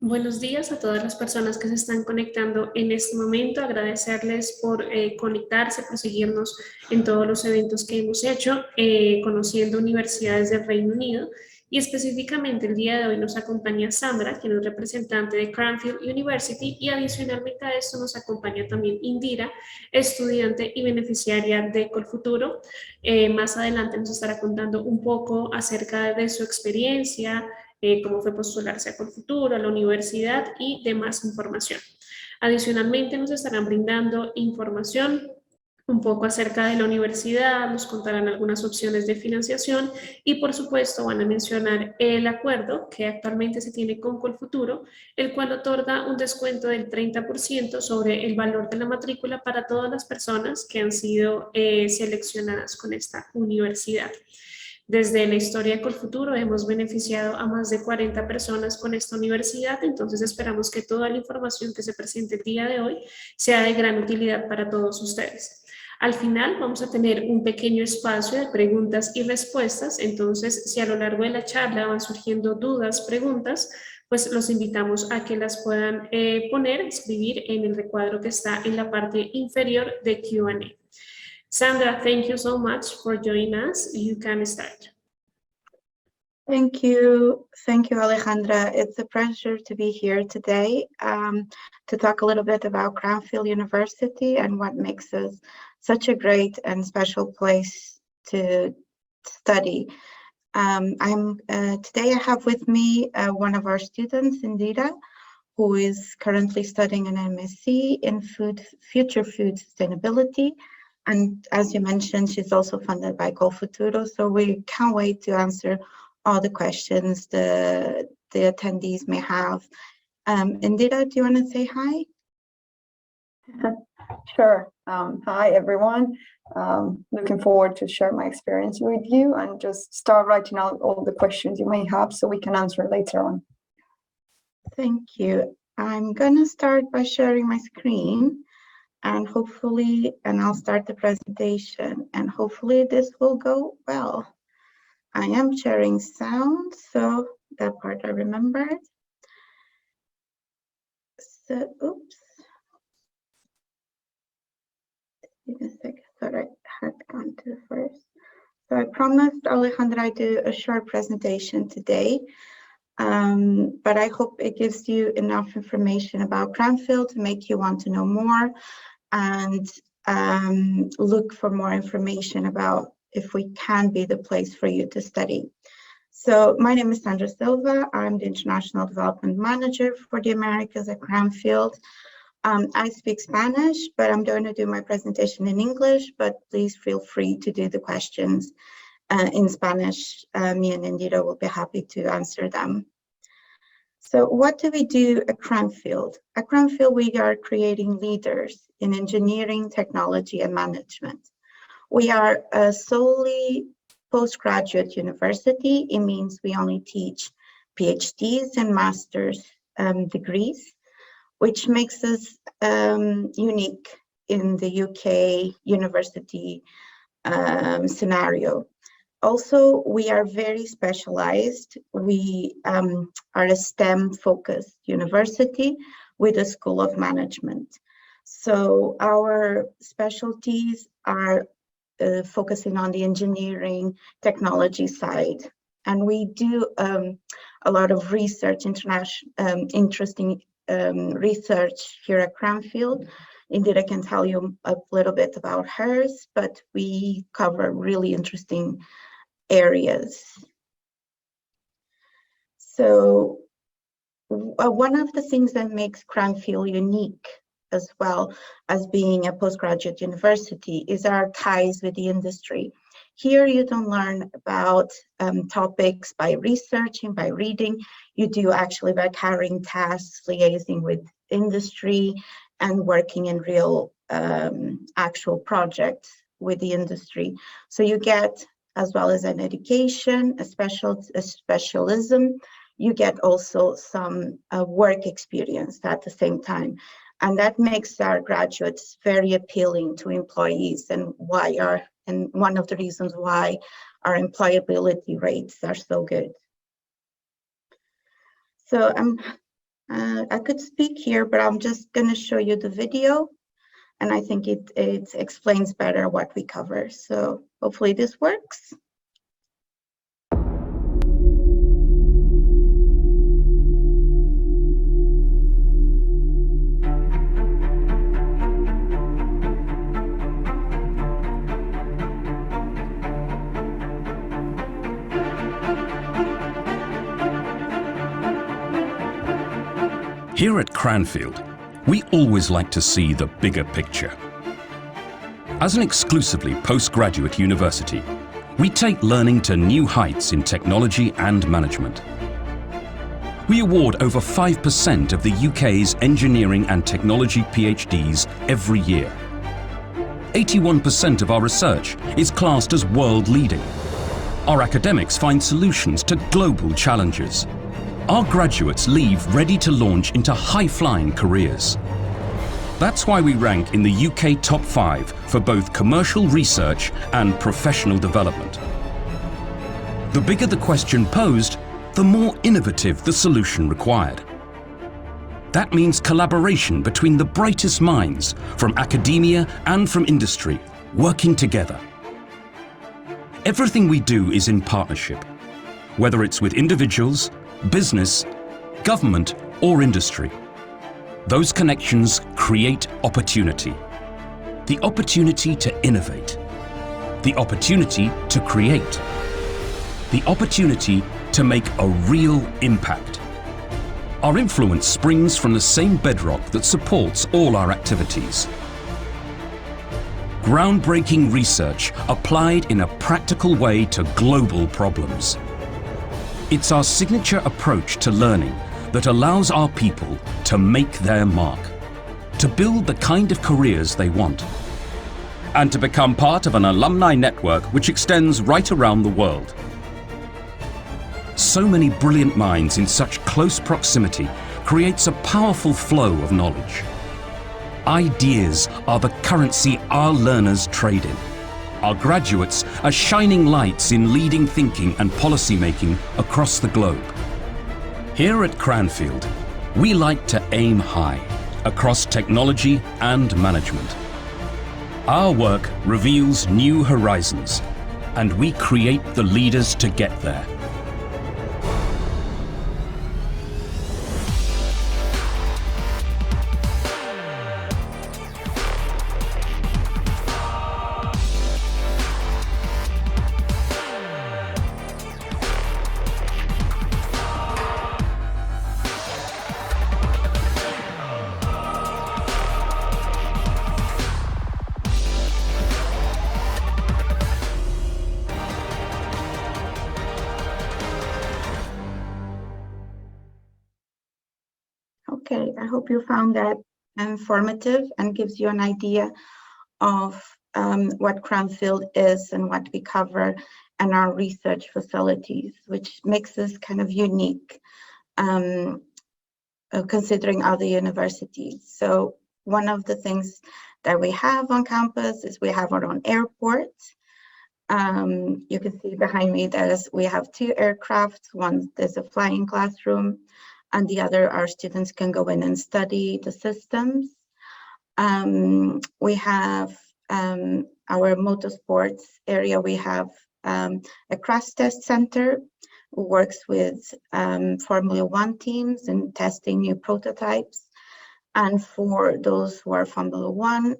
Buenos días a todas las personas que se están conectando en este momento. Agradecerles por conectarse, por seguirnos en todos los eventos que hemos hecho, conociendo universidades del Reino Unido. Y específicamente el día de hoy nos acompaña Sandra, quien es representante de Cranfield University, y adicionalmente a esto nos acompaña también Indira, estudiante y beneficiaria de Colfuturo. Más adelante nos estará contando un poco acerca de su experiencia, cómo fue postularse a Colfuturo, a la universidad y demás información. Adicionalmente nos estarán brindando información un poco acerca de la universidad, nos contarán algunas opciones de financiación y por supuesto van a mencionar el acuerdo que actualmente se tiene con Colfuturo, el cual otorga un descuento del 30% sobre el valor de la matrícula para todas las personas que han sido seleccionadas con esta universidad. Desde la historia de Colfuturo hemos beneficiado a más de 40 personas con esta universidad, entonces esperamos que toda la información que se presente el día de hoy sea de gran utilidad para todos ustedes. Al final vamos a tener un pequeño espacio de preguntas y respuestas, entonces si a lo largo de la charla van surgiendo dudas, preguntas, pues los invitamos a que las puedan poner, escribir en el recuadro que está en la parte inferior de Q&A. Sandra, thank you so much for joining us. You can start. Thank you, Alejandra. It's a pleasure to be here today to talk a little bit about Cranfield University and what makes us such a great and special place to study. Today I have with me one of our students, Indira, who is currently studying an MSc in future food sustainability. And as you mentioned, she's also funded by Colfuturo, so we can't wait to answer all the questions the attendees may have. Indira, do you want to say hi? Sure. Hi, everyone. Looking forward to share my experience with you and just start writing out all the questions you may have so we can answer later on. Thank you. I'm going to start by sharing my screen and I'll start the presentation and hopefully this will go well. I am sharing sound, so that part I remembered. So, oops. Give me a second, thought I had gone to the first. So I promised Alejandra I'd do a short presentation today, but I hope it gives you enough information about Cranfield to make you want to know more and look for more information about if we can be the place for you to study. So my name is Sandra Silva. I'm the International Development Manager for the Americas at Cranfield. I speak Spanish, but I'm going to do my presentation in English, but please feel free to do the questions in Spanish. Me and Indira will be happy to answer them. So what do we do at Cranfield? At Cranfield, we are creating leaders in engineering, technology, and management. We are a solely postgraduate university. It means we only teach PhDs and master's degrees, which makes us unique in the UK university scenario. Also, we are very specialized. We are a STEM-focused university with a School of Management. So our specialties are focusing on the engineering technology side. And we do a lot of research, interesting research here at Cranfield. Indeed, I can tell you a little bit about hers, but we cover really interesting areas. So one of the things that makes Cranfield unique as well as being a postgraduate university is our ties with the industry. Here you don't learn about topics by researching, by reading. You do actually by carrying tasks, liaising with industry and working in real actual projects with the industry. So you get, as well as an education, a specialism, you get also some work experience at the same time. And that makes our graduates very appealing to employees and one of the reasons why our employability rates are so good. So I could speak here, but I'm just going to show you the video, and I think it explains better what we cover. So hopefully this works. Here at Cranfield, we always like to see the bigger picture. As an exclusively postgraduate university, we take learning to new heights in technology and management. We award over 5% of the UK's engineering and technology PhDs every year. 81% of our research is classed as world-leading. Our academics find solutions to global challenges. Our graduates leave ready to launch into high-flying careers. That's why we rank in the UK top 5 for both commercial research and professional development. The bigger the question posed, the more innovative the solution required. That means collaboration between the brightest minds from academia and from industry, working together. Everything we do is in partnership, whether it's with individuals, business, government, or industry. Those connections create opportunity. The opportunity to innovate. The opportunity to create. The opportunity to make a real impact. Our influence springs from the same bedrock that supports all our activities. Groundbreaking research applied in a practical way to global problems. It's our signature approach to learning that allows our people to make their mark, to build the kind of careers they want, and to become part of an alumni network which extends right around the world. So many brilliant minds in such close proximity creates a powerful flow of knowledge. Ideas are the currency our learners trade in. Our graduates are shining lights in leading thinking and policy making across the globe. Here at Cranfield, we like to aim high across technology and management. Our work reveals new horizons, and we create the leaders to get there. Okay, I hope you found that informative and gives you an idea of what Cranfield is and what we cover and our research facilities, which makes us kind of unique considering other universities. So one of the things that we have on campus is we have our own airport. You can see behind me we have 2 aircrafts. One, there's a flying classroom, and the other, our students can go in and study the systems. We have our motorsports area. We have a crash test center who works with Formula 1 teams and testing new prototypes. And for those who are Formula 1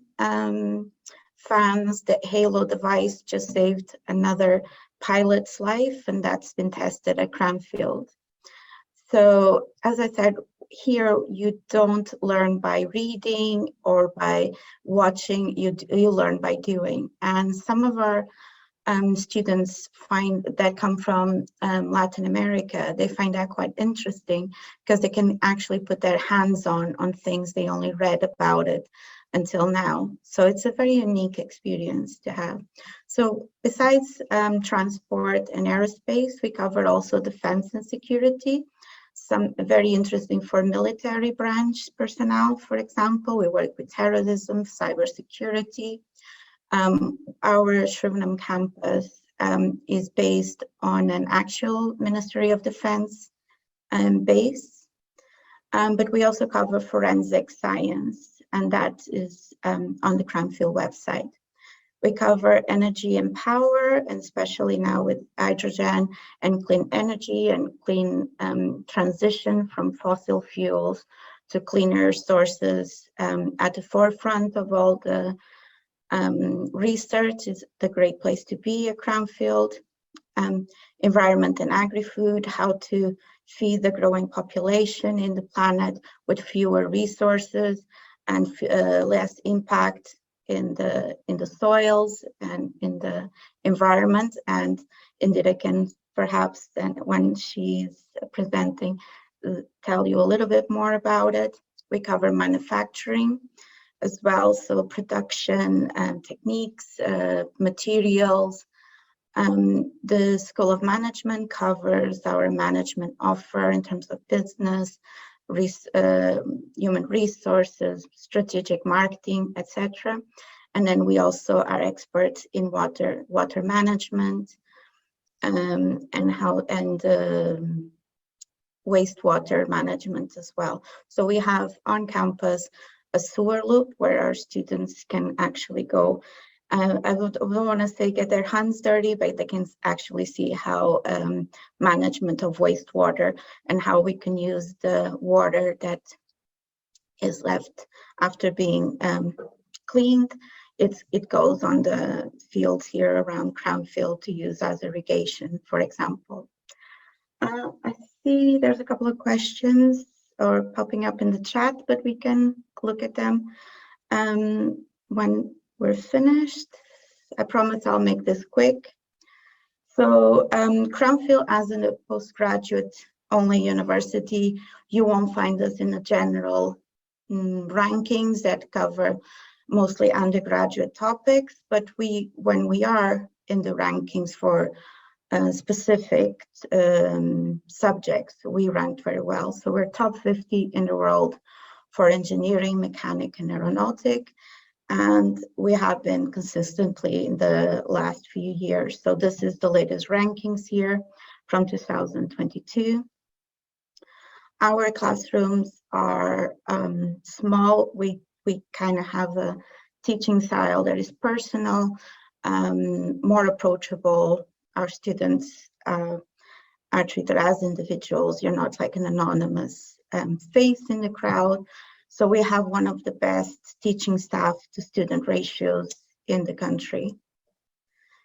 fans, the Halo device just saved another pilot's life, and that's been tested at Cranfield. So as I said, here you don't learn by reading or by watching, you learn by doing. And some of our students that come from Latin America, they find that quite interesting because they can actually put their hands on things they only read about it until now. So it's a very unique experience to have. So besides transport and aerospace, we cover also defense and security. Some very interesting for military branch personnel, for example. We work with terrorism, cybersecurity. Our Shrivenham campus is based on an actual Ministry of Defense base. But we also cover forensic science, and that is on the Cranfield website. We cover energy and power, and especially now with hydrogen and clean energy and clean transition from fossil fuels to cleaner sources at the forefront of all the research. Is the great place to be at Cranfield. Environment and agri-food, how to feed the growing population in the planet with fewer resources and less impact in the soils and in the environment. And Indira can perhaps then, when she's presenting, tell you a little bit more about it. We cover manufacturing as well, so production techniques, materials. The School of Management covers our management offer in terms of business, human resources, strategic marketing, etc. And then we also are experts in water management and wastewater management as well. So we have on campus a sewer loop where our students can actually go. I don't want to say get their hands dirty, but they can actually see how management of wastewater and how we can use the water that is left after being cleaned. It goes on the fields here around Cranfield to use as irrigation, for example. I see there's a couple of questions or popping up in the chat, but we can look at them when we're finished. I promise I'll make this quick. So Cranfield, as a postgraduate only university, you won't find us in the general rankings that cover mostly undergraduate topics, but when we are in the rankings for specific subjects, we ranked very well. So we're top 50 in the world for engineering, mechanic, and aeronautic. And we have been consistently in the last few years. So this is the latest rankings here from 2022. Our classrooms are small. We kind of have a teaching style that is personal, more approachable. Our students are treated as individuals. You're not like an anonymous face in the crowd. So we have one of the best teaching staff to student ratios in the country.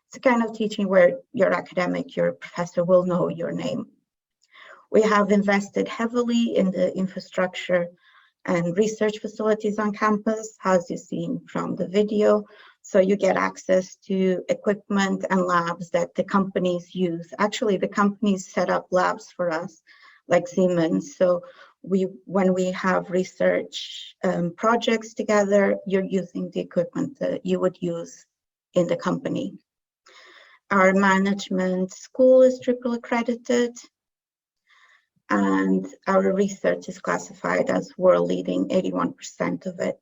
It's the kind of teaching where your academic, your professor will know your name. We have invested heavily in the infrastructure and research facilities on campus, as you've seen from the video. So you get access to equipment and labs that the companies use. Actually, the companies set up labs for us, like Siemens. So when we have research projects together, you're using the equipment that you would use in the company. Our management school is triple accredited, and our research is classified as world leading, 81% of it.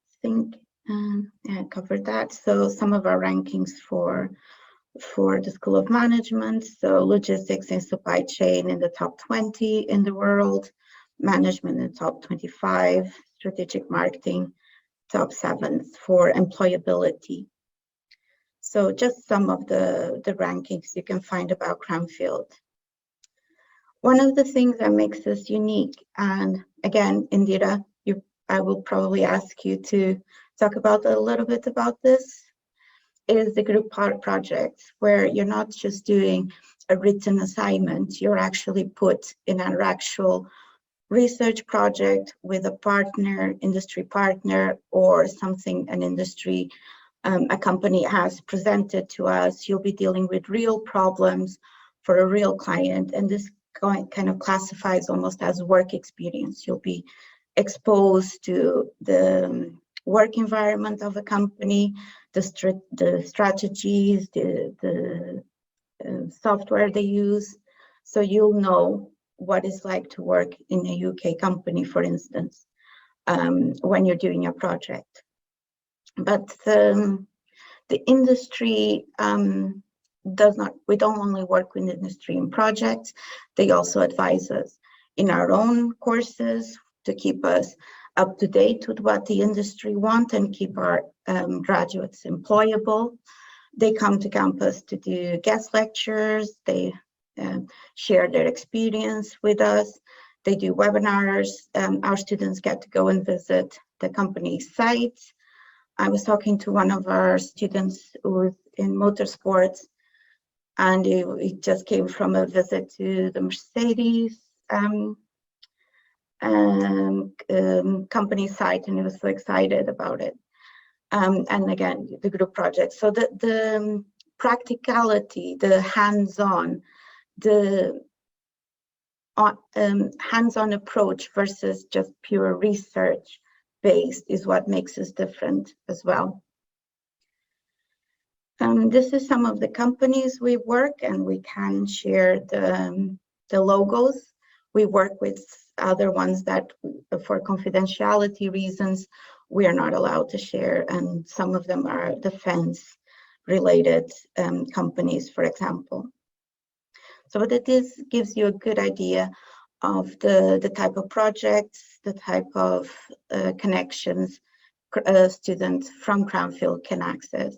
I think I covered that. So some of our rankings for the School of Management, so logistics and supply chain in the top 20 in the world, management in the top 25, strategic marketing, top 7 for employability. So just some of the rankings you can find about Cranfield. One of the things that makes us unique, and again, Indira, I will probably ask you to talk about a little bit about this, is the group projects, where you're not just doing a written assignment, you're actually put in an actual research project with a partner, industry partner, or something an industry, a company has presented to us. You'll be dealing with real problems for a real client, and this kind of classifies almost as work experience. You'll be exposed to the work environment of a company, the strategies, the software they use. So you'll know what it's like to work in a UK company, for instance, when you're doing your project. But the industry we don't only work with industry in projects, they also advise us. in our own courses to keep us up to date with what the industry wants and keep our graduates employable. They come to campus to do guest lectures. They share their experience with us. They do webinars. Our students get to go and visit the company sites. I was talking to one of our students who was in motorsports, and he just came from a visit to the Mercedes company site, and he was so excited about it. And again, the group project. So the practicality, the hands-on, the hands-on approach versus just pure research based is what makes us different as well. This is some of the companies we work, and we can share the logos. We work with other ones that, for confidentiality reasons, we are not allowed to share, and some of them are defense-related companies, for example. So this gives you a good idea of the type of projects, the type of connections students from Cranfield can access.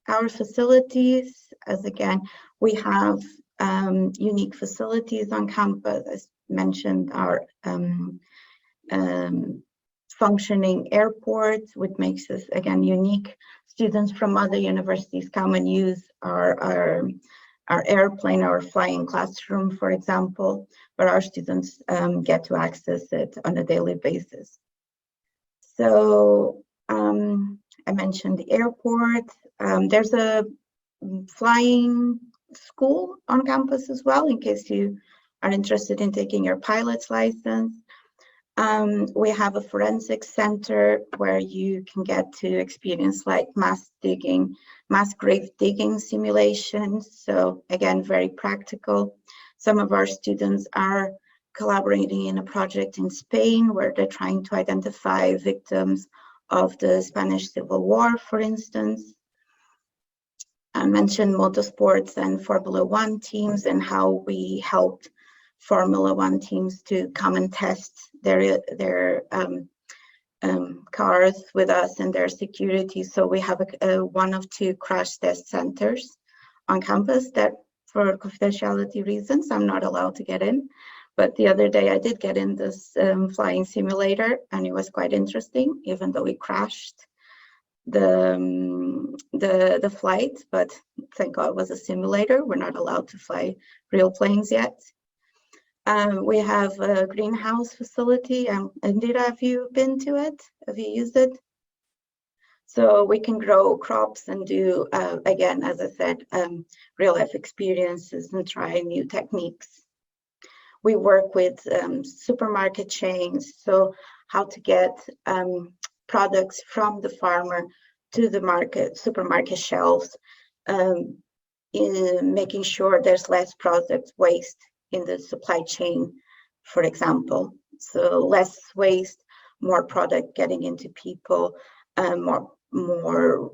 Our facilities, as again, we have unique facilities on campus. As mentioned, our functioning airport, which makes us, again, unique. Students from other universities come and use our airplane, our flying classroom, for example, but our students get to access it on a daily basis. So I mentioned the airport. There's a flying school on campus as well, in case you are interested in taking your pilot's license. We have a forensic center where you can get to experience like mass grave digging simulations. So again, very practical. Some of our students are collaborating in a project in Spain where they're trying to identify victims of the Spanish Civil War, for instance. I mentioned motorsports and Formula One teams and how we helped Formula One teams to come and test their cars with us and their security. So we have one of two crash test centers on campus that, for confidentiality reasons, I'm not allowed to get in. But the other day I did get in this flying simulator, and it was quite interesting, even though we crashed the flight. But thank God it was a simulator. We're not allowed to fly real planes yet. We have a greenhouse facility. Indira, have you been to it? Have you used it? So we can grow crops and do, again, as I said, real life experiences and try new techniques. We work with supermarket chains, so how to get products from the farmer to the supermarket shelves, in making sure there's less product waste in the supply chain, for example. So less waste, more product getting into people, more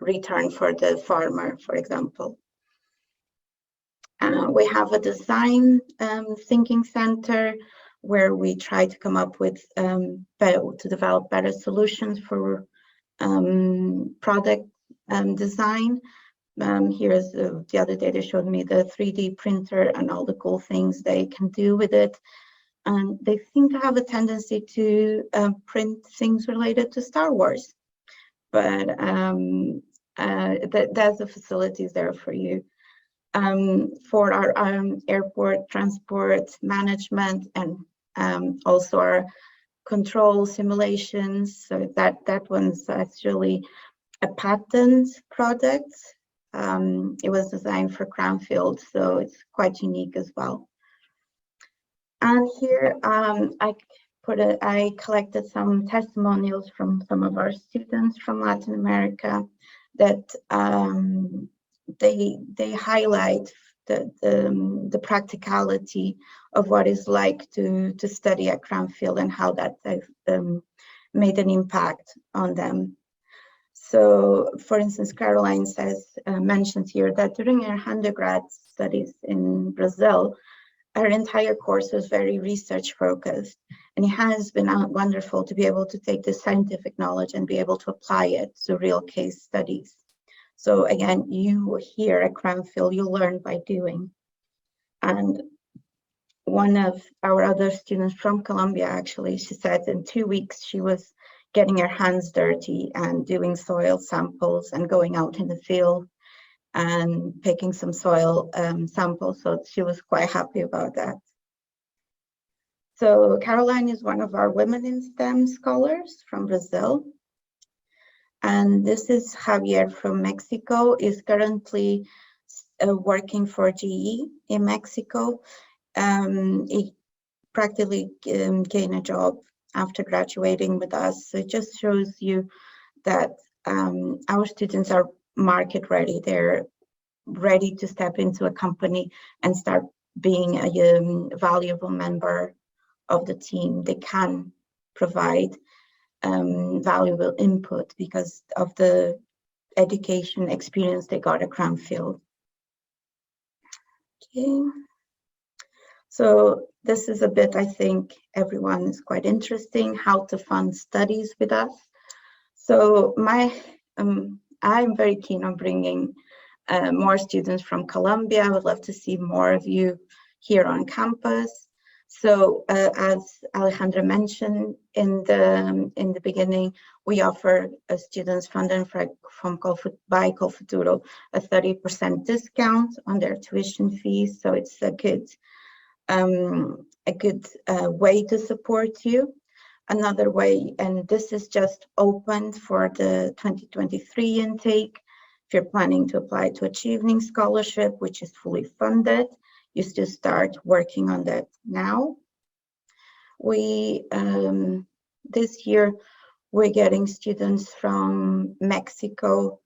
return for the farmer, for example. We have a design thinking center where we try to come up with to develop better solutions for product design. Here's the other day they showed me the 3D printer and all the cool things they can do with it. And they seem to have a tendency to print things related to Star Wars. But there's the facilities there for you. For our airport transport management and also our control simulations. So that one's actually a patent product. It was designed for Cranfield, so it's quite unique as well. And here I collected some testimonials from some of our students from Latin America that they highlight the practicality of what it's like to study at Cranfield and how that made an impact on them. So, for instance, Caroline mentions here that during her undergrad studies in Brazil, her entire course was very research focused, and it has been wonderful to be able to take this scientific knowledge and be able to apply it to real case studies. So again, you here at Cranfield, you learn by doing. And one of our other students from Colombia, actually, she said in 2 weeks she was getting her hands dirty and doing soil samples and going out in the field and picking some soil samples. So she was quite happy about that. So Caroline is one of our Women in STEM scholars from Brazil. And this is Javier from Mexico, is currently working for GE in Mexico. He practically gained a job after graduating with us. So it just shows you that our students are market ready. They're ready to step into a company and start being a valuable member of the team. They can provide valuable input because of the education experience they got at Cranfield. Okay. So this is a bit, I think everyone is quite interesting, how to fund studies with us. So I'm very keen on bringing more students from Colombia. I would love to see more of you here on campus. So as Alejandra mentioned in the beginning, we offer students funded by Colfuturo a 30% discount on their tuition fees. So it's a good way to support you. Another way, and this is just open for the 2023 intake. If you're planning to apply to Achieving Scholarship, which is fully funded, you still start working on that now. We this year we're getting students from Mexico,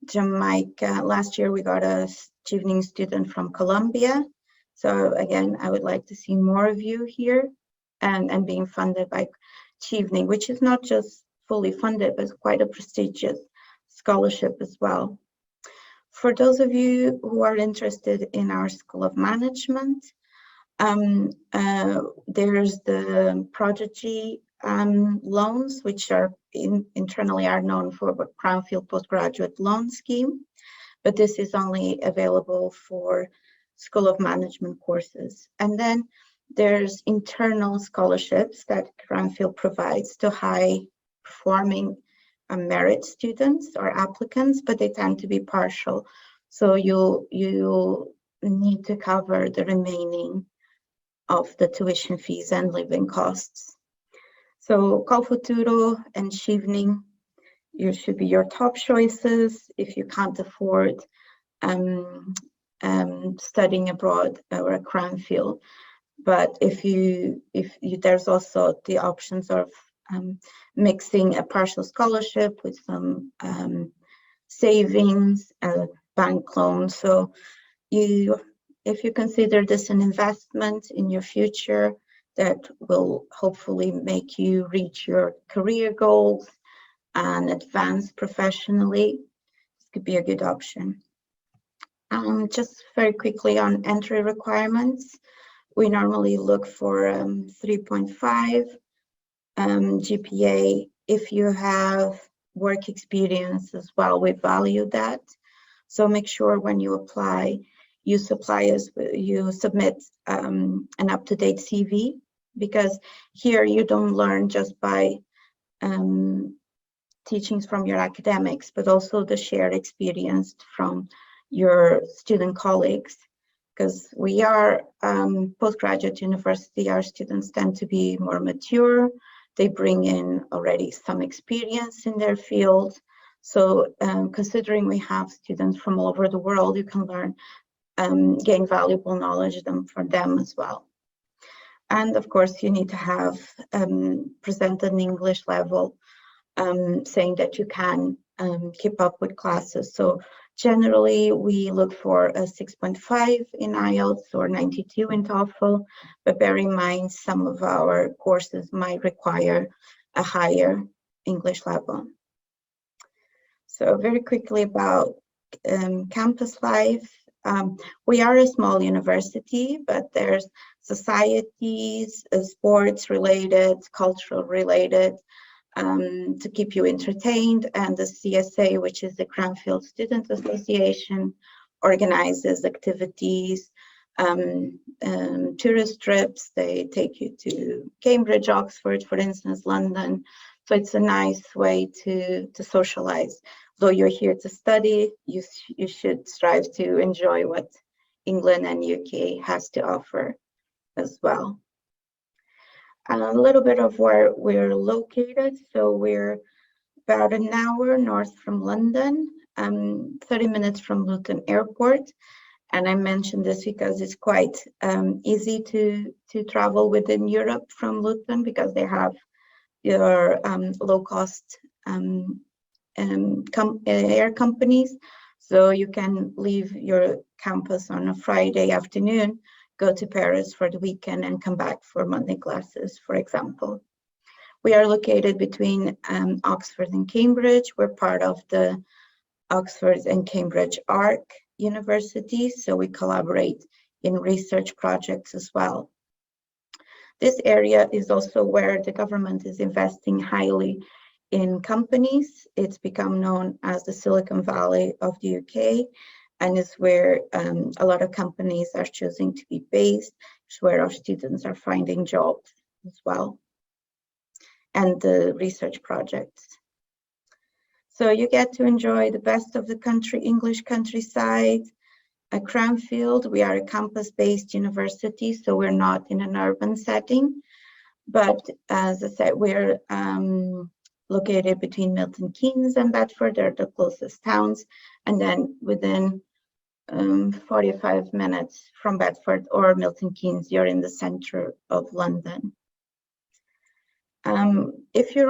Jamaica. Last year we got a Achieving student from Colombia. So again, I would like to see more of you here and being funded by Achieving, which is not just fully funded, but it's quite a prestigious scholarship as well. For those of you who are interested in our School of Management, there's the Prodigy loans, which are internally are known for the Cranfield Postgraduate Loan Scheme, but this is only available for School of Management courses. And then there's internal scholarships that Cranfield provides to high-performing merit students or applicants, but they tend to be partial. So you need to cover the remaining of the tuition fees and living costs. So Colfuturo and Achieving, you should be your top choices if you can't afford studying abroad or at Cranfield. But if there's also the options of mixing a partial scholarship with some savings, bank loan. So if you consider this an investment in your future that will hopefully make you reach your career goals and advance professionally, this could be a good option. Just very quickly on entry requirements, we normally look for 3.5 GPA. If you have work experience as well, we value that. So make sure when you apply, you submit an up-to-date CV, because here you don't learn just by teachings from your academics, but also the shared experience from your student colleagues. Because we are postgraduate university, our students tend to be more mature. They bring in already some experience in their field. So considering we have students from all over the world, you can learn, gain valuable knowledge from them as well. And of course, you need to have presented an English level, saying that you can keep up with classes. So generally, we look for a 6.5 in IELTS or 92 in TOEFL, but bear in mind some of our courses might require a higher English level. So very quickly about campus life. We are a small university, but there's societies, sports related, cultural related, to keep you entertained. And the CSA, which is the Cranfield Student Association, organizes activities, tourist trips. They take you to Cambridge, Oxford, for instance, London. So it's a nice way to socialize. Though you're here to study, you should strive to enjoy what England and UK has to offer as well. And a little bit of where we're located. So we're about an hour north from London, 30 minutes from Luton Airport. And I mentioned this because it's quite easy to travel within Europe from Luton, because they have your low-cost air companies. So you can leave your campus on a Friday afternoon, go to Paris for the weekend, and come back for Monday classes, for example. We are located between Oxford and Cambridge. We're part of the Oxford and Cambridge ARC universities, so we collaborate in research projects as well. This area is also where the government is investing highly in companies. It's become known as the Silicon Valley of the UK, and is where a lot of companies are choosing to be based. It's where our students are finding jobs as well, and the research projects. So you get to enjoy the best of the country, English countryside. At Cranfield, we are a campus-based university, so we're not in an urban setting. But as I said, we're located between Milton Keynes and Bedford. They're the closest towns. And then within 45 minutes from Bedford or Milton Keynes, you're in the center of London. If you're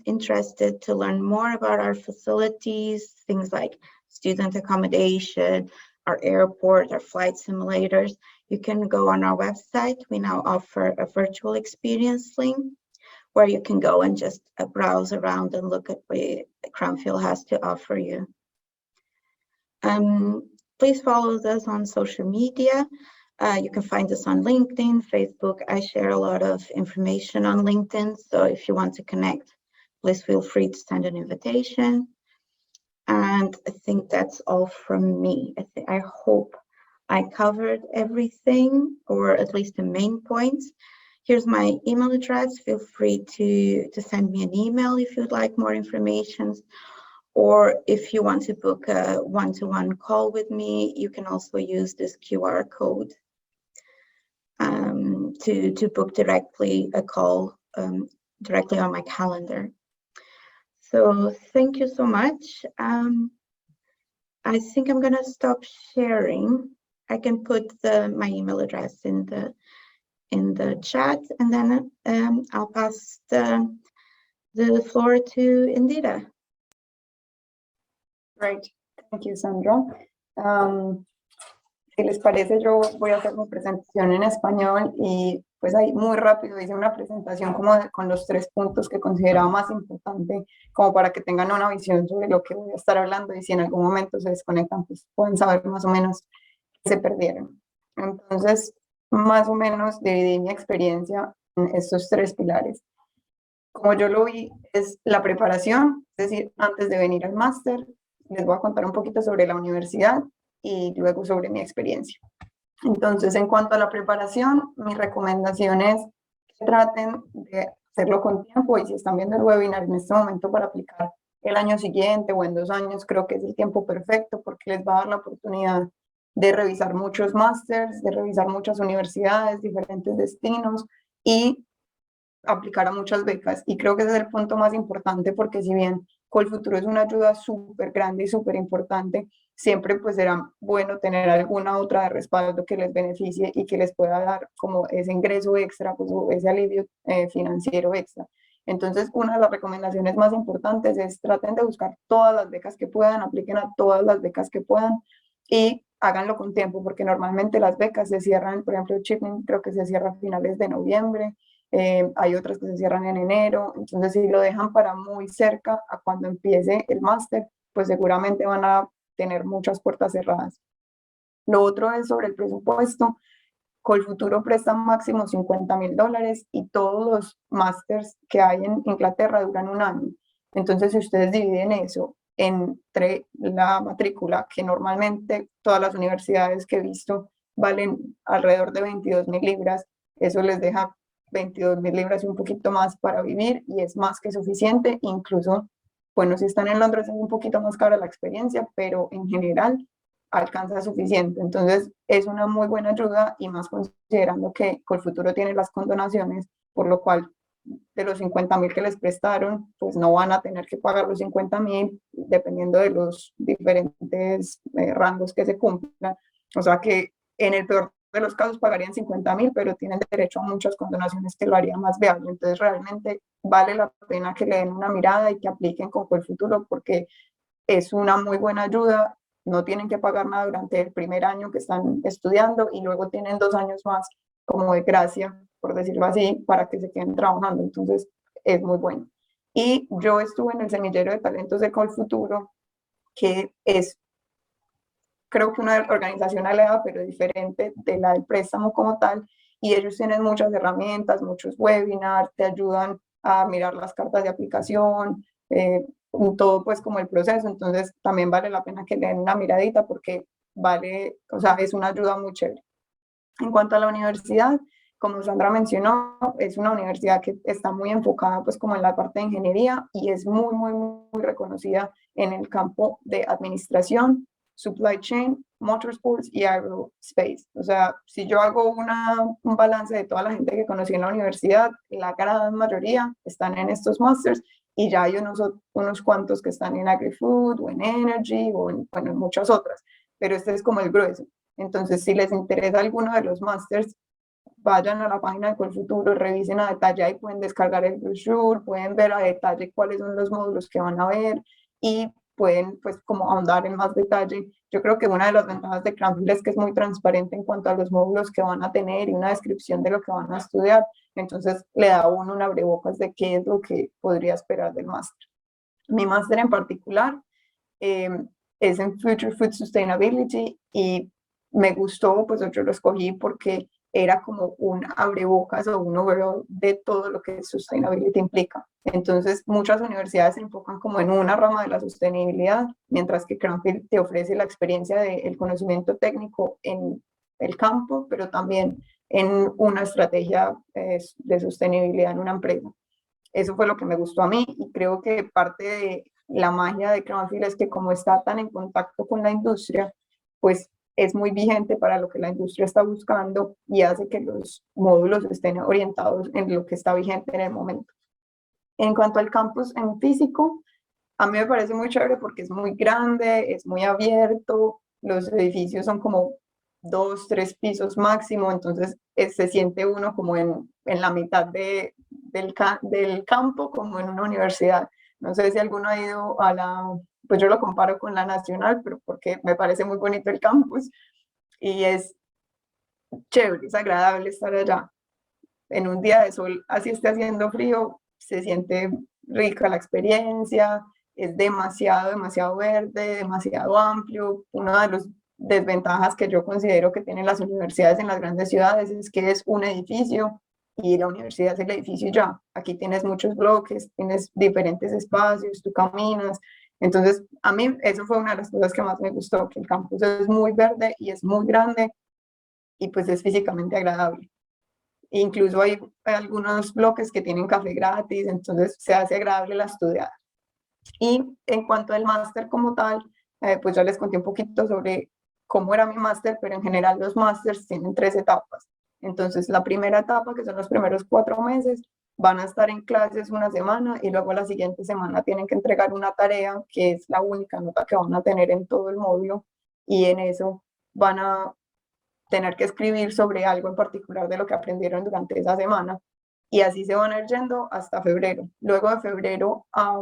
interested to learn more about our facilities, things like student accommodation, our airport, our flight simulators, you can go on our website. We now offer a virtual experience link where you can go and just browse around and look at what Cranfield has to offer you. Please follow us on social media. You can find us on LinkedIn, Facebook. I share a lot of information on LinkedIn, so if you want to connect, please feel free to send an invitation. And I think that's all from me. I hope I covered everything, or at least the main points. Here's my email address. Feel free to send me an email if you'd like more information. Or if you want to book a one-to-one call with me, you can also use this QR code to book directly a call directly on my calendar. So thank you so much. I think I'm gonna stop sharing. I can put my email address in the chat, and then I'll pass the floor to Indira. Great, thank you, Sandra. Si les parece, yo voy a hacer mi presentación en español y pues ahí muy rápido hice una presentación como con los 3 puntos que consideraba más importante, como para que tengan una visión sobre lo que voy a estar hablando, y si en algún momento se desconectan, pues pueden saber más o menos qué se perdieron. Entonces, más o menos dividí mi experiencia en estos 3 pilares. Como yo lo vi, es la preparación, es decir, antes de venir al máster, les voy a contar un poquito sobre la universidad y luego sobre mi experiencia. Entonces, en cuanto a la preparación, mi recomendación es que traten de hacerlo con tiempo, y si están viendo el webinar en este momento para aplicar el año siguiente o en 2 años, creo que es el tiempo perfecto, porque les va a dar la oportunidad de revisar muchos másters, de revisar muchas universidades, diferentes destinos y aplicar a muchas becas. Y creo que ese es el punto más importante, porque si bien Colfuturo es una ayuda súper grande y súper importante, siempre pues será bueno tener alguna otra de respaldo que les beneficie y que les pueda dar como ese ingreso extra, pues, o ese alivio financiero extra. Entonces, una de las recomendaciones más importantes es traten de buscar todas las becas que puedan, apliquen a todas las becas que puedan y háganlo con tiempo, porque normalmente las becas se cierran, por ejemplo, Chipman creo que se cierra a finales de noviembre, hay otras que se cierran en enero, entonces si lo dejan para muy cerca a cuando empiece el máster, pues seguramente van a tener muchas puertas cerradas. Lo otro es sobre el presupuesto. Colfuturo presta máximo $50.000 y todos los másters que hay en Inglaterra duran un año. Entonces, si ustedes dividen eso entre la matrícula, que normalmente todas las universidades que he visto valen alrededor de 22.000 libras, eso les deja 22.000 libras y un poquito más para vivir y es más que suficiente. Incluso, bueno, si están en Londres es un poquito más cara la experiencia, pero en general alcanza suficiente. Entonces es una muy buena ayuda y más considerando que Colfuturo tiene las condonaciones, por lo cual de los 50.000 que les prestaron, pues no van a tener que pagar los 50.000 dependiendo de los diferentes rangos que se cumplan. O sea que en el peor de los casos pagarían 50.000, pero tienen derecho a muchas condonaciones que lo harían más viable. Entonces realmente vale la pena que le den una mirada y que apliquen con Colfuturo porque es una muy buena ayuda. No tienen que pagar nada durante el primer año que están estudiando y luego tienen 2 años más como de gracia, por decirlo así, para que se queden trabajando. Entonces, es muy bueno. Y yo estuve en el semillero de talentos de Colfuturo, que es, creo que una organización aliada, pero diferente de la del préstamo como tal, y ellos tienen muchas herramientas, muchos webinars, te ayudan a mirar las cartas de aplicación, todo pues como el proceso. Entonces también vale la pena que le den una miradita porque vale, o sea, es una ayuda muy chévere. En cuanto a la universidad, como Sandra mencionó, es una universidad que está muy enfocada pues como en la parte de ingeniería y es muy, muy, muy reconocida en el campo de administración, supply chain, motorsports y aerospace. O sea, si yo hago un balance de toda la gente que conocí en la universidad, la gran mayoría están en estos masters y ya hay unos cuantos que están en agri-food o en energy o en, bueno, en muchas otras, pero este es como el grueso. Entonces, si les interesa alguno de los masters, vayan a la página de Colfuturo, revisen a detalle y pueden descargar el brochure, pueden ver a detalle cuáles son los módulos que van a ver y pueden pues como ahondar en más detalle. Yo creo que una de las ventajas de Cranfield es que es muy transparente en cuanto a los módulos que van a tener y una descripción de lo que van a estudiar. Entonces le da a uno un abrebocas de qué es lo que podría esperar del máster. Mi máster en particular es en Future Food Sustainability y me gustó, pues yo lo escogí porque era como un abrebocas o un overall de todo lo que sustainability implica. Entonces, muchas universidades se enfocan como en una rama de la sostenibilidad, mientras que Cranfield te ofrece la experiencia del conocimiento técnico en el campo, pero también en una estrategia de sostenibilidad en una empresa. Eso fue lo que me gustó a mí y creo que parte de la magia de Cranfield es que como está tan en contacto con la industria, pues es muy vigente para lo que la industria está buscando y hace que los módulos estén orientados en lo que está vigente en el momento. En cuanto al campus en físico, a mí me parece muy chévere porque es muy grande, es muy abierto, los edificios son como 2, 3 pisos máximo, entonces se siente uno como en la mitad del campo, como en una universidad. No sé si alguno ha ido a pues yo lo comparo con la Nacional, pero porque me parece muy bonito el campus y es chévere, es agradable estar allá. En un día de sol, así esté haciendo frío, se siente rica la experiencia, es demasiado, demasiado verde, demasiado amplio. Una de las desventajas que yo considero que tienen las universidades en las grandes ciudades es que es un edificio y la universidad es el edificio ya. Aquí tienes muchos bloques, tienes diferentes espacios, tú caminas. Entonces, a mí eso fue una de las cosas que más me gustó, que el campus es muy verde y es muy grande y pues es físicamente agradable. Incluso hay algunos bloques que tienen café gratis, entonces se hace agradable la estudiada. Y en cuanto al máster como tal, pues ya les conté un poquito sobre cómo era mi máster, pero en general los másters tienen 3 etapas. Entonces la primera etapa, que son los primeros 4 meses, van a estar en clases una semana y luego la siguiente semana tienen que entregar una tarea que es la única nota que van a tener en todo el módulo y en eso van a tener que escribir sobre algo en particular de lo que aprendieron durante esa semana y así se van a ir yendo hasta febrero. Luego de febrero a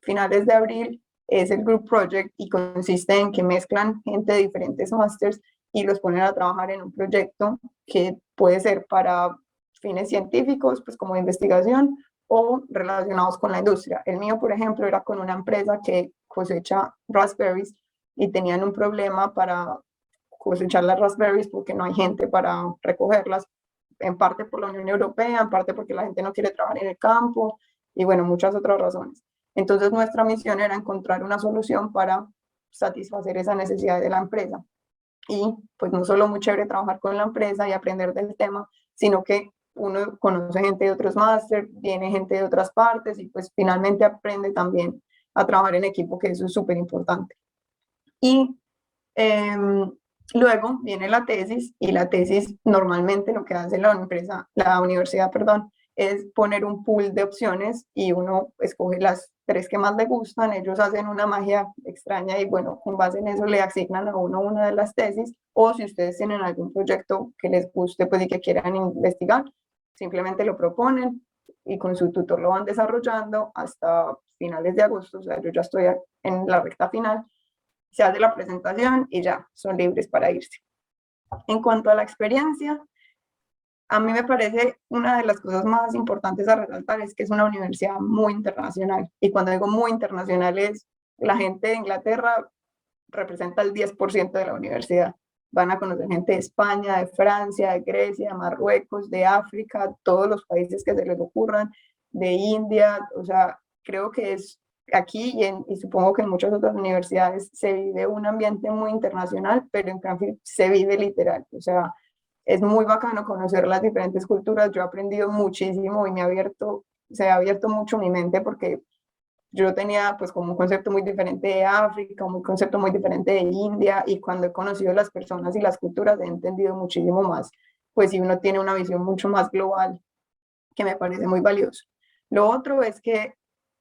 finales de abril es el Group Project y consiste en que mezclan gente de diferentes masters y los ponen a trabajar en un proyecto que puede ser para fines científicos, pues como de investigación, o relacionados con la industria. El mío, por ejemplo, era con una empresa que cosecha raspberries y tenían un problema para cosechar las raspberries porque no hay gente para recogerlas, en parte por la Unión Europea, en parte porque la gente no quiere trabajar en el campo y bueno, muchas otras razones. Entonces nuestra misión era encontrar una solución para satisfacer esa necesidad de la empresa. Y pues no solo muy chévere trabajar con la empresa y aprender del tema, sino que uno conoce gente de otros máster, viene gente de otras partes y pues finalmente aprende también a trabajar en equipo, que eso es súper importante. Y luego viene la tesis, y la tesis normalmente lo que hace la universidad, perdón, es poner un pool de opciones y uno escoge las 3 que más le gustan. Ellos hacen una magia extraña y bueno, con base en eso le asignan a uno una de las tesis, o si ustedes tienen algún proyecto que les guste pues y que quieran investigar, simplemente lo proponen y con su tutor lo van desarrollando hasta finales de agosto. O sea, yo ya estoy en la recta final, se hace la presentación y ya son libres para irse. En cuanto a la experiencia, a mí me parece una de las cosas más importantes a resaltar es que es una universidad muy internacional. Y cuando digo muy internacional es la gente de Inglaterra representa el 10% de la universidad. Van a conocer gente de España, de Francia, de Grecia, de Marruecos, de África, todos los países que se les ocurran, de India. O sea, creo que es aquí y supongo que en muchas otras universidades se vive un ambiente muy internacional, pero en Cranfield se vive literal. O sea, es muy bacano conocer las diferentes culturas. Yo he aprendido muchísimo y se ha abierto mucho mi mente, porque yo tenía pues como un concepto muy diferente de África, un concepto muy diferente de India, y cuando he conocido las personas y las culturas he entendido muchísimo más, pues si uno tiene una visión mucho más global, que me parece muy valioso. Lo otro es que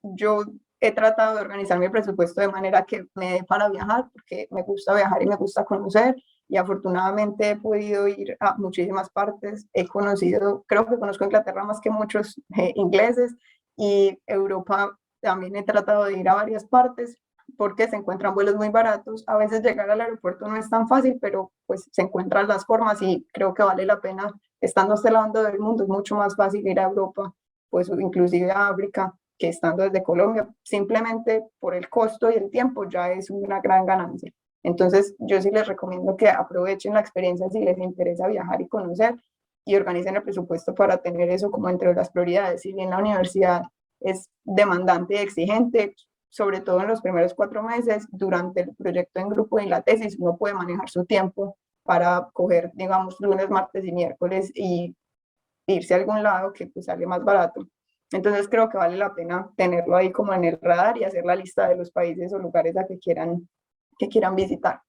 yo he tratado de organizar mi presupuesto de manera que me dé para viajar, porque me gusta viajar y me gusta conocer, y afortunadamente he podido ir a muchísimas partes. Creo que conozco Inglaterra más que muchos ingleses, y Europa también he tratado de ir a varias partes porque se encuentran vuelos muy baratos. A veces llegar al aeropuerto no es tan fácil, pero pues se encuentran las formas y creo que vale la pena. Estando a este lado del mundo es mucho más fácil ir a Europa, pues inclusive a África, que estando desde Colombia. Simplemente por el costo y el tiempo ya es una gran ganancia. Entonces yo sí les recomiendo que aprovechen la experiencia si les interesa viajar y conocer, y organicen el presupuesto para tener eso como entre las prioridades. Si bien la universidad es demandante y exigente, sobre todo en los primeros 4 meses, durante el proyecto en grupo y la tesis, uno puede manejar su tiempo para coger, digamos, lunes, martes y miércoles y irse a algún lado que pues sale más barato. Entonces creo que vale la pena tenerlo ahí como en el radar y hacer la lista de los países o lugares a que quieran visitar.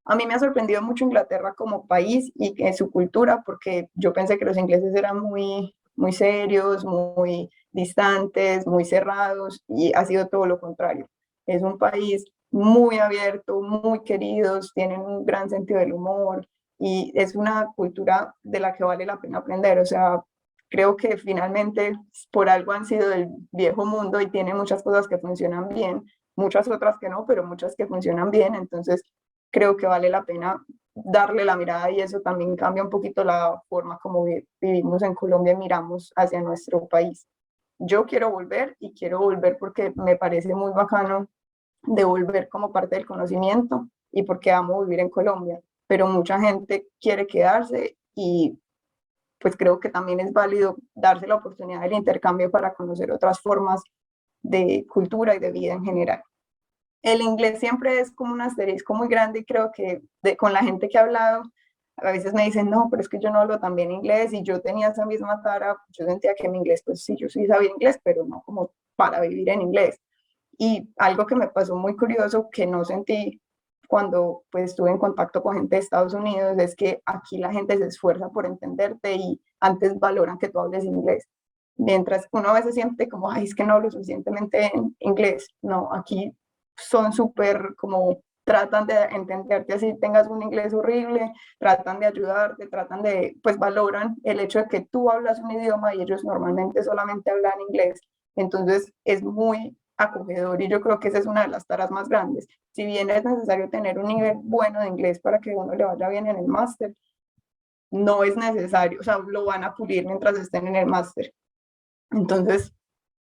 A mí me ha sorprendido mucho Inglaterra como país y su cultura, porque yo pensé que los ingleses eran muy, muy serios, muy distantes, muy cerrados, y ha sido todo lo contrario. Es un país muy abierto, muy queridos, tienen un gran sentido del humor y es una cultura de la que vale la pena aprender. O sea, creo que finalmente por algo han sido del viejo mundo y tienen muchas cosas que funcionan bien, muchas otras que no, pero muchas que funcionan bien. Entonces creo que vale la pena darle la mirada, y eso también cambia un poquito la forma como vivimos en Colombia y miramos hacia nuestro país. Yo quiero volver, y quiero volver porque me parece muy bacano de volver como parte del conocimiento y porque amo vivir en Colombia, pero mucha gente quiere quedarse, y pues creo que también es válido darse la oportunidad del intercambio para conocer otras formas de cultura y de vida en general. El inglés siempre es como un asterisco muy grande, y creo que con la gente que he hablado, a veces me dicen, no, pero es que yo no hablo tan bien inglés, y yo tenía esa misma tara. Yo sentía que mi inglés, pues sí, yo sí sabía inglés, pero no como para vivir en inglés. Y algo que me pasó muy curioso, que no sentí cuando pues estuve en contacto con gente de Estados Unidos, es que aquí la gente se esfuerza por entenderte y antes valoran que tú hables inglés. Mientras uno a veces siente como, ay, es que no hablo suficientemente en inglés. No, aquí son súper como, tratan de entenderte así tengas un inglés horrible, tratan de ayudarte, pues valoran el hecho de que tú hablas un idioma y ellos normalmente solamente hablan inglés. Entonces es muy acogedor, y yo creo que esa es una de las taras más grandes. Si bien es necesario tener un nivel bueno de inglés para que uno le vaya bien en el máster, no es necesario, o sea, lo van a pulir mientras estén en el máster. Entonces,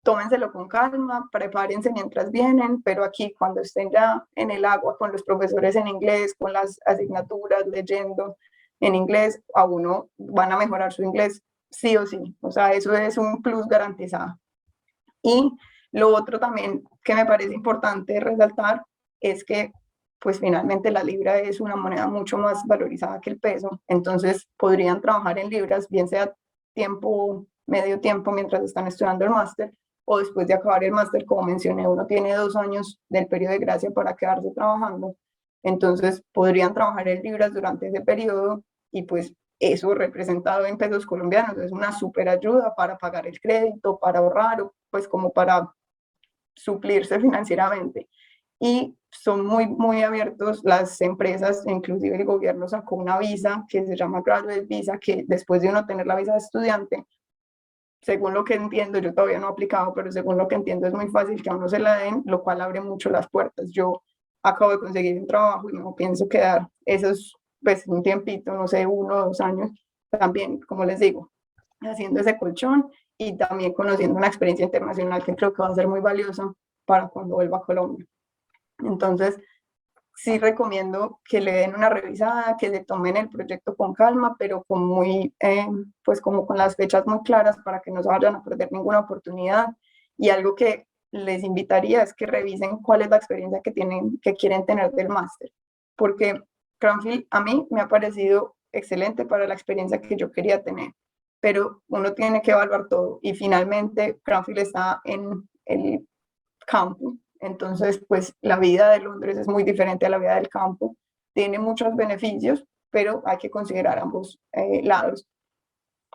tómenselo con calma, prepárense mientras vienen, pero aquí cuando estén ya en el agua con los profesores en inglés, con las asignaturas, leyendo en inglés, a uno van a mejorar su inglés sí o sí, o sea, eso es un plus garantizado. Y lo otro también que me parece importante resaltar es que pues finalmente la libra es una moneda mucho más valorizada que el peso, entonces podrían trabajar en libras, bien sea tiempo, medio tiempo mientras están estudiando el máster, o después de acabar el máster, como mencioné, uno tiene 2 años del periodo de gracia para quedarse trabajando, entonces podrían trabajar en libras durante ese periodo y pues eso representado en pesos colombianos es una súper ayuda para pagar el crédito, para ahorrar, o pues como para suplirse financieramente. Y son muy abiertos las empresas, inclusive el gobierno sacó una visa que se llama Graduate Visa, que después de uno tener la visa de estudiante, según lo que entiendo, yo todavía no he aplicado, pero según lo que entiendo es muy fácil que a uno se la den, lo cual abre mucho las puertas. Yo acabo de conseguir un trabajo y no pienso quedar esos, pues un tiempito, no sé, 1 o 2 años, también, como les digo, haciendo ese colchón y también conociendo una experiencia internacional que creo que va a ser muy valiosa para cuando vuelva a Colombia. Entonces, sí recomiendo que le den una revisada, que se tomen el proyecto con calma, pero con pues como con las fechas muy claras para que no se vayan a perder ninguna oportunidad. Y algo que les invitaría es que revisen cuál es la experiencia que quieren tener del máster, porque Cranfield a mí me ha parecido excelente para la experiencia que yo quería tener, pero uno tiene que evaluar todo y finalmente Cranfield está en el campo. Entonces, pues la vida de Londres es muy diferente a la vida del campo. Tiene muchos beneficios, pero hay que considerar ambos lados.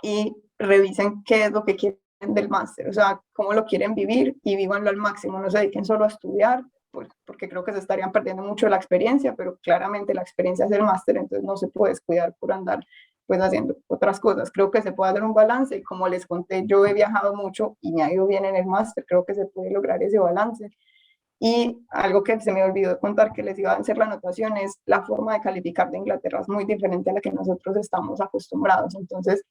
Y revisen qué es lo que quieren del máster, o sea, cómo lo quieren vivir y vívanlo al máximo. No se dediquen solo a estudiar, pues, porque creo que se estarían perdiendo mucho de la experiencia, pero claramente la experiencia es el máster, entonces no se puede descuidar por andar pues haciendo otras cosas. Creo que se puede hacer un balance y como les conté, yo he viajado mucho y me ha ido bien en el máster, creo que se puede lograr ese balance. Y algo que se me olvidó contar que les iba a hacer la anotación es la forma de calificar de Inglaterra es muy diferente a la que nosotros estamos acostumbrados. Entonces,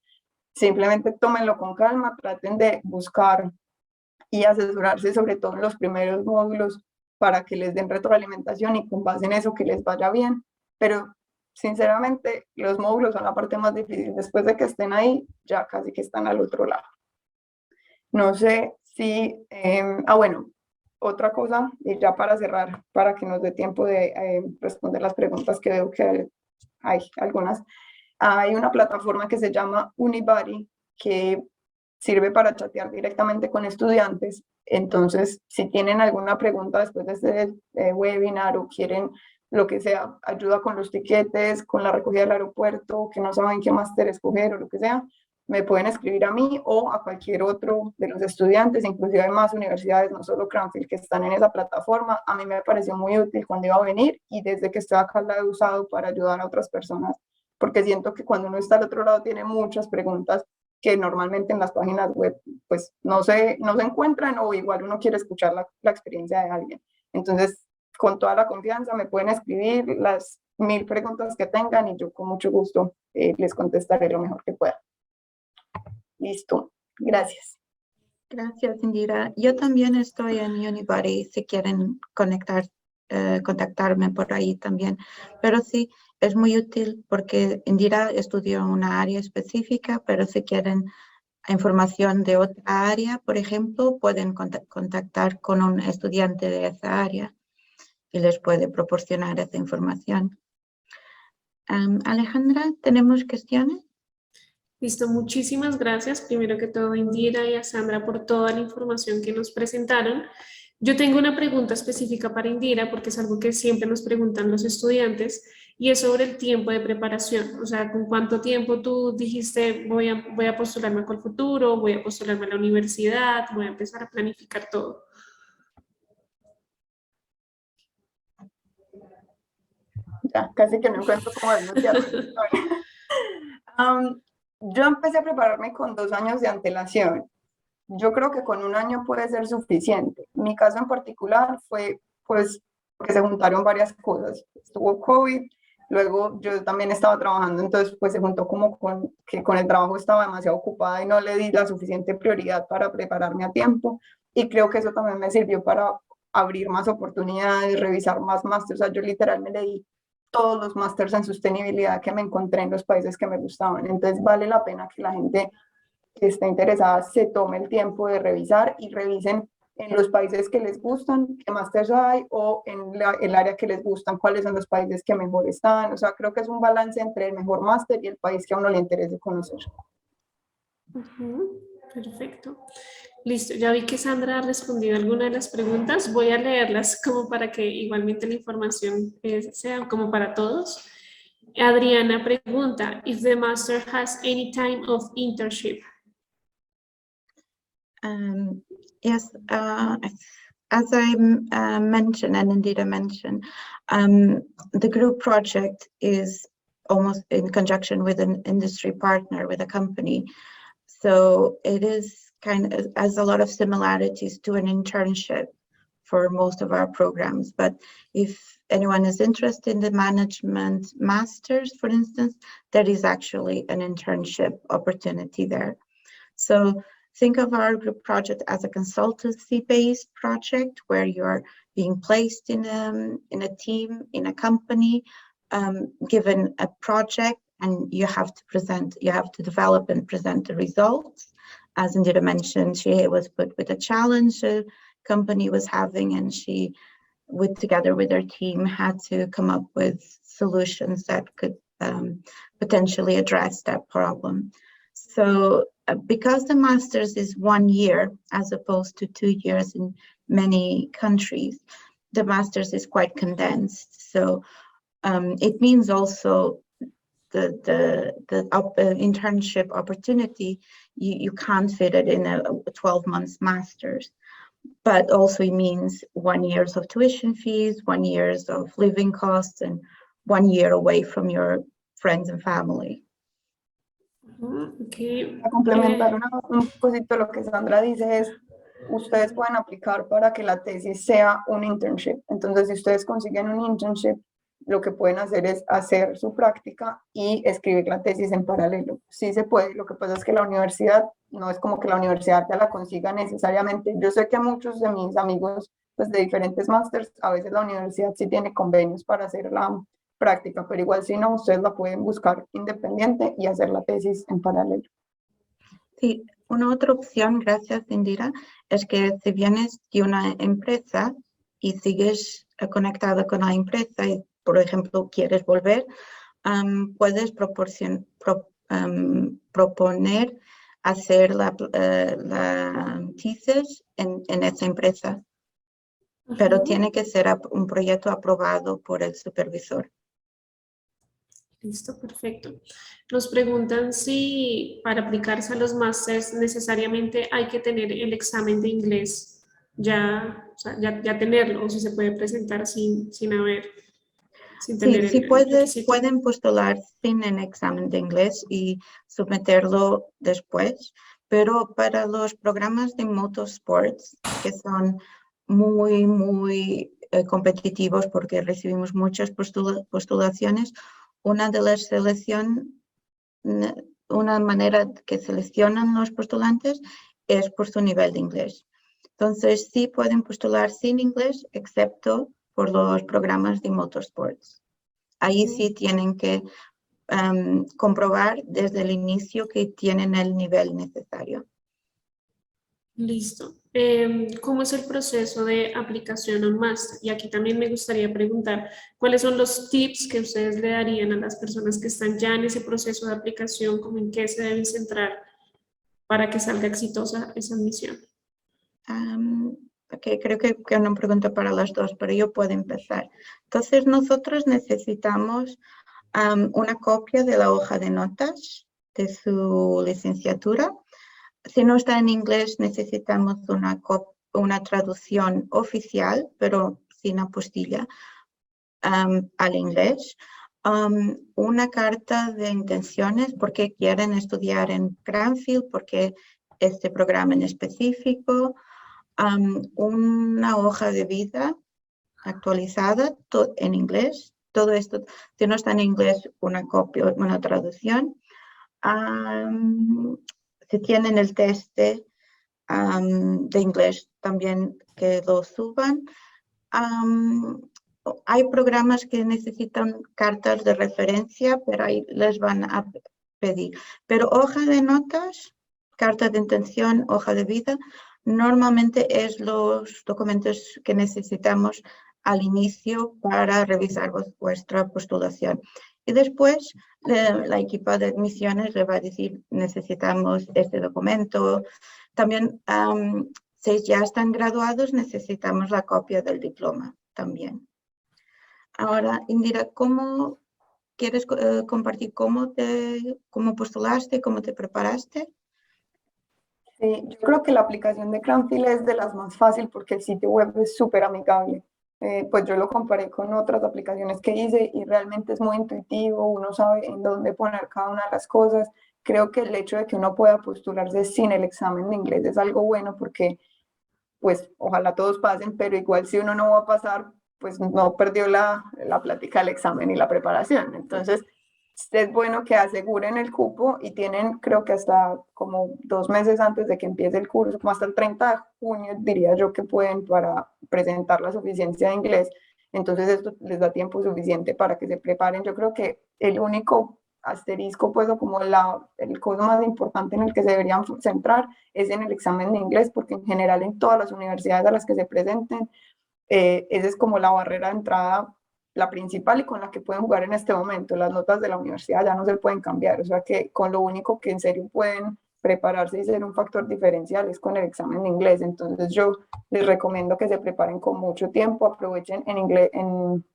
simplemente tómenlo con calma, traten de buscar y asesorarse sobre todo en los primeros módulos para que les den retroalimentación y con base en eso que les vaya bien. Pero sinceramente, los módulos son la parte más difícil. Después de que estén ahí, ya casi que están al otro lado. No sé si, bueno, otra cosa, y ya para cerrar, para que nos dé tiempo de responder las preguntas que veo que hay algunas. Hay una plataforma que se llama Unibody que sirve para chatear directamente con estudiantes. Entonces, si tienen alguna pregunta después de este webinar o quieren lo que sea, ayuda con los tiquetes, con la recogida del aeropuerto, que no saben qué máster escoger o lo que sea, me pueden escribir a mí o a cualquier otro de los estudiantes, inclusive hay más universidades, no solo Cranfield, que están en esa plataforma. A mí me pareció muy útil cuando iba a venir y desde que estoy acá la he usado para ayudar a otras personas, porque siento que cuando uno está al otro lado tiene muchas preguntas que normalmente en las páginas web pues no se encuentran o igual uno quiere escuchar la experiencia de alguien. Entonces, con toda la confianza me pueden escribir las 1000 preguntas que tengan y yo con mucho gusto les contestaré lo mejor que pueda. Listo, gracias. Gracias, Indira. Yo también estoy en Unibody, si quieren contactarme por ahí también. Pero sí, es muy útil porque Indira estudió una área específica, pero si quieren información de otra área, por ejemplo, pueden contactar con un estudiante de esa área y les puede proporcionar esa información. Alejandra, ¿tenemos cuestiones? Listo, muchísimas gracias. Primero que todo, Indira y a Sandra por toda la información que nos presentaron. Yo tengo una pregunta específica para Indira porque es algo que siempre nos preguntan los estudiantes y es sobre el tiempo de preparación. O sea, ¿con cuánto tiempo tú dijiste voy a postularme al futuro, voy a postularme a la universidad, voy a empezar a planificar todo? Ya, casi que no encuentro cómo desbloquearlo. Yo empecé a prepararme con 2 años de antelación. Yo creo que con 1 año puede ser suficiente. Mi caso en particular fue, pues, que se juntaron varias cosas. Estuvo COVID, Luego yo también estaba trabajando, entonces pues se juntó como con que con el trabajo estaba demasiado ocupada y no le di la suficiente prioridad para prepararme a tiempo. Y creo que eso también me sirvió para abrir más oportunidades, revisar más másteres. O sea, yo literalmente leí todos los másteres en sostenibilidad que me encontré en los países que me gustaban. Entonces vale la pena que la gente que esté interesada se tome el tiempo de revisar y revisen en los países que les gustan, qué másteres hay, o en el área que les gustan, cuáles son los países que mejor están. O sea, creo que es un balance entre el mejor máster y el país que a uno le interese conocer. Perfecto. Listo, ya vi que Sandra ha respondido alguna de las preguntas. Voy a leerlas como para que igualmente la información sea como para todos. Adriana pregunta, if the master has any time of internship. Yes, as I mentioned, and indeed I mentioned, the group project is almost in conjunction with an industry partner, with a company. So it is kind of, has a lot of similarities to an internship for most of our programs. But if anyone is interested in the management masters, for instance, there is actually an internship opportunity there. So think of our group project as a consultancy-based project where you're being placed in a team, in a company, given a project, and you have to develop and present the results. As Indira mentioned, she was put with a challenge the company was having, and she, together with her team, had to come up with solutions that could potentially address that problem. So because the master's is 1 year as opposed to 2 years in many countries, the master's is quite condensed. So it means also the internship opportunity, you can't fit it in a 12 months master's, but also it means 1 year of tuition fees, 1 year of living costs, and 1 year away from your friends and family. Okay. A complementar un poquito lo que Sandra dice es, ustedes pueden aplicar para que la tesis sea un internship. Entonces, si ustedes consiguen un internship, lo que pueden hacer es hacer su práctica y escribir la tesis en paralelo. Sí se puede, lo que pasa es que la universidad, no es como que la universidad ya la consiga necesariamente. Yo sé que muchos de mis amigos pues, de diferentes másters, a veces la universidad sí tiene convenios para hacer la práctica, pero igual si no, ustedes la pueden buscar independiente y hacer la tesis en paralelo. Sí, una otra opción, gracias Indira, es que si vienes de una empresa y sigues conectado con la empresa y, por ejemplo, quieres volver, puedes proponer hacer la tesis en esa empresa, pero tiene que ser un proyecto aprobado por el supervisor. Listo, perfecto. Nos preguntan si para aplicarse a los másters necesariamente hay que tener el examen de inglés, ya tenerlo, o si se puede presentar sin tener Sí, el requisito. pueden postular sin el examen de inglés y someterlo después, pero para los programas de motorsports, que son muy competitivos porque recibimos muchas postulaciones, una manera que seleccionan los postulantes es por su nivel de inglés. Entonces, sí pueden postular sin inglés, excepto por los programas de motorsports. Ahí sí tienen que comprobar desde el inicio que tienen el nivel necesario. Listo. ¿Cómo es el proceso de aplicación a un máster? Y aquí también me gustaría preguntar, ¿cuáles son los tips que ustedes le darían a las personas que están ya en ese proceso de aplicación, como en qué se deben centrar para que salga exitosa esa admisión? Okay, creo que es una pregunta para las dos, pero yo puedo empezar. Entonces, nosotros necesitamos una copia de la hoja de notas de su licenciatura. Si no está en inglés, necesitamos una traducción oficial, pero sin apostilla, al inglés. Una carta de intenciones, porque quieren estudiar en Cranfield, porque este programa en específico. Una hoja de vida actualizada en inglés, todo esto, si no está en inglés, una copia, una traducción. Si tienen el test de inglés, también que lo suban. Hay programas que necesitan cartas de referencia, pero ahí les van a pedir. Pero hoja de notas, carta de intención, hoja de vida, normalmente es los documentos que necesitamos al inicio para revisar vuestra postulación. Y después la equipa de admisiones le va a decir, necesitamos este documento. También, si ya están graduados, necesitamos la copia del diploma también. Ahora, Indira, ¿cómo quieres compartir cómo postulaste, cómo te preparaste? Sí, yo creo que la aplicación de Cranfield es de las más fáciles porque el sitio web es súper amigable. Pues yo lo comparé con otras aplicaciones que hice y realmente es muy intuitivo, uno sabe en dónde poner cada una de las cosas. Creo que el hecho de que uno pueda postularse sin el examen de inglés es algo bueno porque pues ojalá todos pasen, pero igual si uno no va a pasar, pues no perdió la plática del examen y la preparación. Entonces, es bueno que aseguren el cupo y tienen, creo que hasta como 2 meses antes de que empiece el curso, como hasta el 30 de junio, diría yo que pueden para presentar la suficiencia de inglés. Entonces, esto les da tiempo suficiente para que se preparen. Yo creo que el único asterisco, pues, o como el cosa más importante en el que se deberían centrar es en el examen de inglés, porque en general en todas las universidades a las que se presenten, esa es como la barrera de entrada, la principal y con la que pueden jugar en este momento. Las notas de la universidad ya no se pueden cambiar, o sea que con lo único que en serio pueden prepararse y ser un factor diferencial es con el examen de inglés. Entonces yo les recomiendo que se preparen con mucho tiempo, aprovechen en inglés, en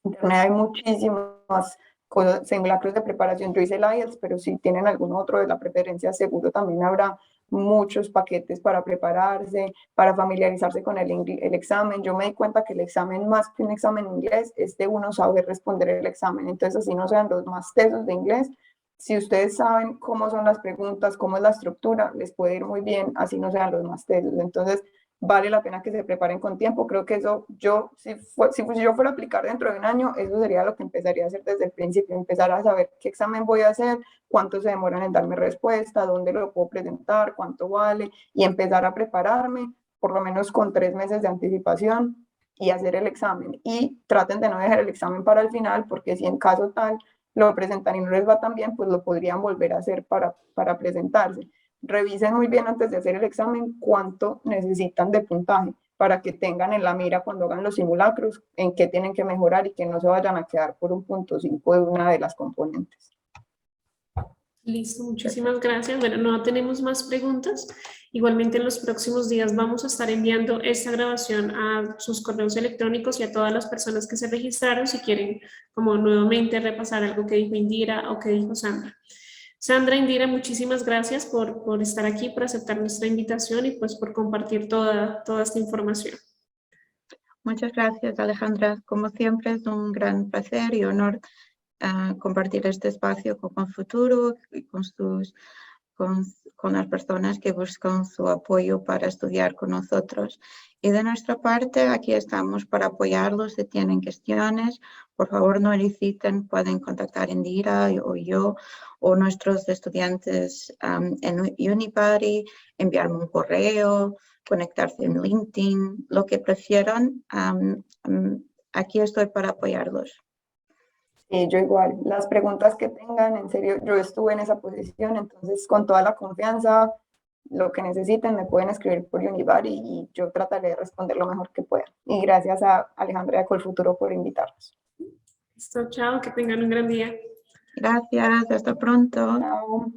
internet hay muchísimas cosas, simulacros de preparación. Yo hice el IELTS, pero si tienen algún otro de la preferencia, seguro también habrá muchos paquetes para prepararse, para familiarizarse con el examen. Yo me di cuenta que el examen, más que un examen en inglés, es de uno saber responder el examen. Entonces, así no sean los más tesos de inglés, si ustedes saben cómo son las preguntas, cómo es la estructura, les puede ir muy bien, así no sean los más tesos. Entonces, vale la pena que se preparen con tiempo. Creo que eso, si yo fuera a aplicar dentro de un año, eso sería lo que empezaría a hacer desde el principio, empezar a saber qué examen voy a hacer, cuánto se demoran en darme respuesta, dónde lo puedo presentar, cuánto vale, y empezar a prepararme, por lo menos con 3 meses de anticipación, y hacer el examen. Y traten de no dejar el examen para el final, porque si en caso tal lo presentan y no les va tan bien, pues lo podrían volver a hacer para presentarse. Revisen muy bien antes de hacer el examen cuánto necesitan de puntaje para que tengan en la mira cuando hagan los simulacros en qué tienen que mejorar y que no se vayan a quedar por un 0.5 de una de las componentes. Listo, muchísimas gracias. Bueno, no tenemos más preguntas. Igualmente en los próximos días vamos a estar enviando esta grabación a sus correos electrónicos y a todas las personas que se registraron si quieren como nuevamente repasar algo que dijo Indira o que dijo Sandra. Sandra, Indira, muchísimas gracias por estar aquí, por aceptar nuestra invitación y pues por compartir toda esta información. Muchas gracias, Alejandra. Como siempre, es un gran placer y honor compartir este espacio con Futuro y con las personas que buscan su apoyo para estudiar con nosotros. Y de nuestra parte, aquí estamos para apoyarlos si tienen cuestiones. Por favor, no hesiten, pueden contactar a Indira o yo o nuestros estudiantes en Unipari, enviarme un correo, conectarse en LinkedIn, lo que prefieran. Aquí estoy para apoyarlos. Yo igual, las preguntas que tengan, en serio, yo estuve en esa posición, entonces con toda la confianza, lo que necesiten me pueden escribir por Univari y yo trataré de responder lo mejor que pueda. Y gracias a Alejandra de Colfuturo por invitarnos. Listo, chao, que tengan un gran día. Gracias, hasta pronto. Chao.